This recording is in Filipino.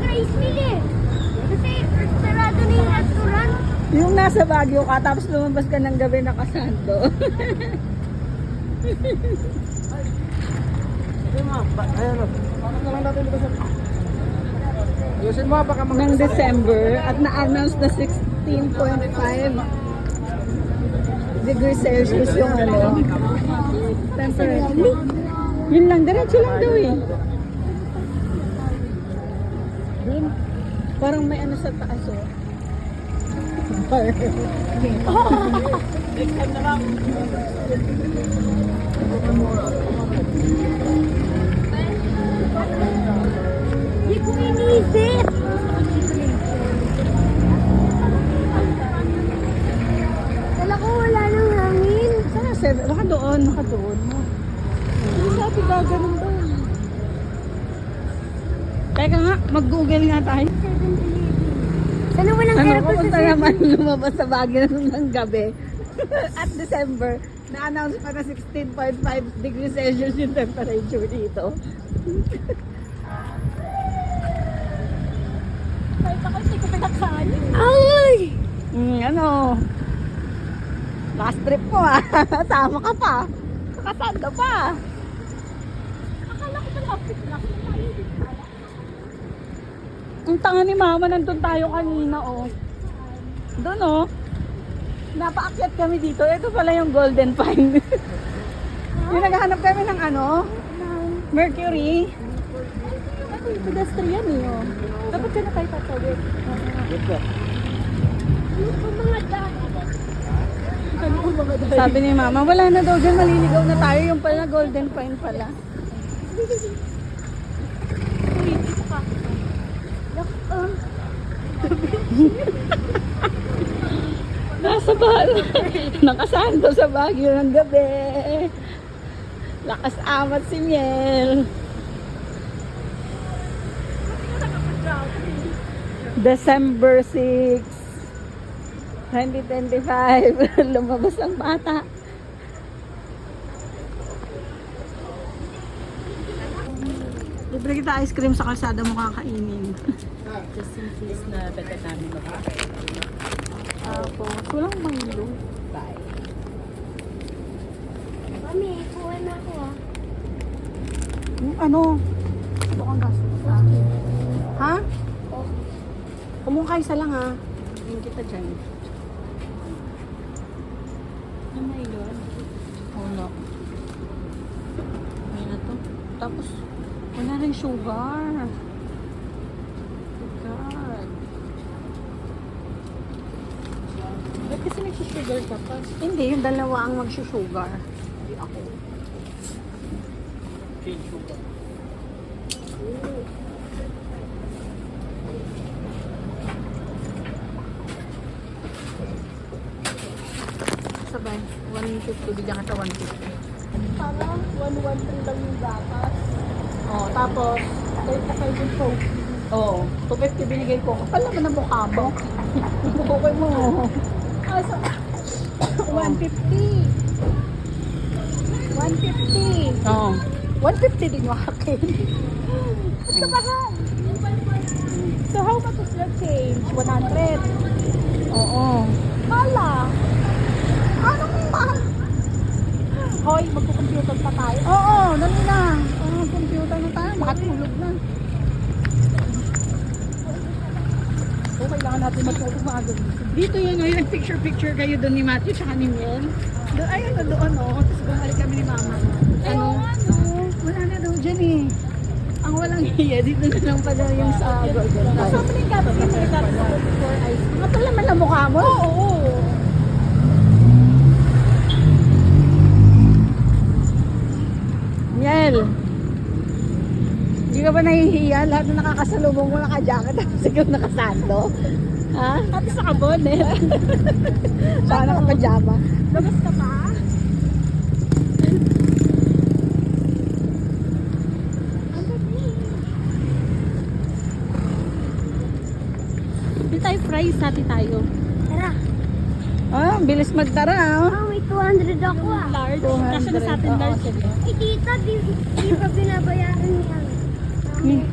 rice mill eh. Kasi sarado na yung restaurant. Yung nasa Baguio ka, tapos lumabas ka ng gabi nakasando. Sige mo, ayan o. Bakit na lang natin dito sa... Ayusin mo, baka Ng December at na-announce na 16.5 degrees Celsius yung ano. Temperature. Yun lang, diretso lang daw eh. Parang may ano sa taas oh. Hindi ko iniisip. Kala ko wala nang hangin. Sana 7, baka doon. Hindi sabi ka, ganun daw. Teka nga, mag-google nga tayo. Sana walang Ano, aircon kapunta sa naman lumabas sa Baguio ng gabi. At December, na-announce pa na 16.5 degrees Celsius yung temperature dito. Kahit ako, hindi ko pinakain. Ay! Ano? Last trip ko ah. Sama ka pa. Nakasanda pa. Akala ko pala office lang. Ang tanga ni mama, nandun tayo kanina oh. Doon oh. Napaakyat kami dito. Ito pala yung Golden Pine. Yung naghahanap kami ng ano? Mercury. Ito yung pedestrian eh oh. Dapat ka na tayo tatawid. Sabi ni mama, wala na daw dyan, maliligaw na tayo. Yung pala, Golden Pine pala. Nasa bahala. Nakasando sa Baguio ng gabi. Lakas amat si Miel. December 6, 2025. Lumabas ang bata. Libre kita ice cream sa kalsada mo kakainin. Just in case na dagat namin mag-apply. Tapos, walang Milo. Bye. Mami, kuha na ako ah. Yung ano? Bukang gastos sa akin. Ha? Kumuha isa lang ha. Tingin kita dyan. Oh my God. Wala. Ay na to. Tapos, wala rin sugar. God. Ba't kasi nagsusugar ka pa? Hindi, yung dalawa ang magsusugar. Hindi ako. Cane sugar. Sabay, 150. Bigyan ka sa 150. Parang 113 lang yung gatas. Oh, tapos, 35 yung soap. oh, 250 binigay ko. Kapal naman ang mukha mo. Bukay mo. Ah, so, 150. 150. Oo. 150 din yung akin. Ba't ka mahal? So how much is the change? 100. Oo. Hala. Anong mahal? Hoy, magkukomputer pa tayo. Oo, dali na. Computer na tayo. Makatulog na. So, kailangan natin matulog maaga. Dito yun, oh, yung picture-picture kayo doon ni Matthew tsaka ni Miel. Doon, ayun na doon, oh. Tapos bumalik kami ni Mama. Ano? Wala na daw dyan eh. Ang walang hiya, dito na lang pala yung sa Golden So, Light. many gatas yung mga gatas for ice. Kapal naman ang mukha mo. Oo. Miel. Hindi ka ba nahihiya? Lahat na nakakasalubong mo naka-jacket tapos ikaw nakasando. Ha? Pati sa kabon eh. Saka naka-pajama. Labas ka pa? Hindi tayo fries, hati tayo. Tara. Ah, bilis magtara ah. Oh, may 200 ako ah. Large. 200. Kasi na sa atin Oo, large. sige. Eh, tita, di pa binabayaran yan. Hmm.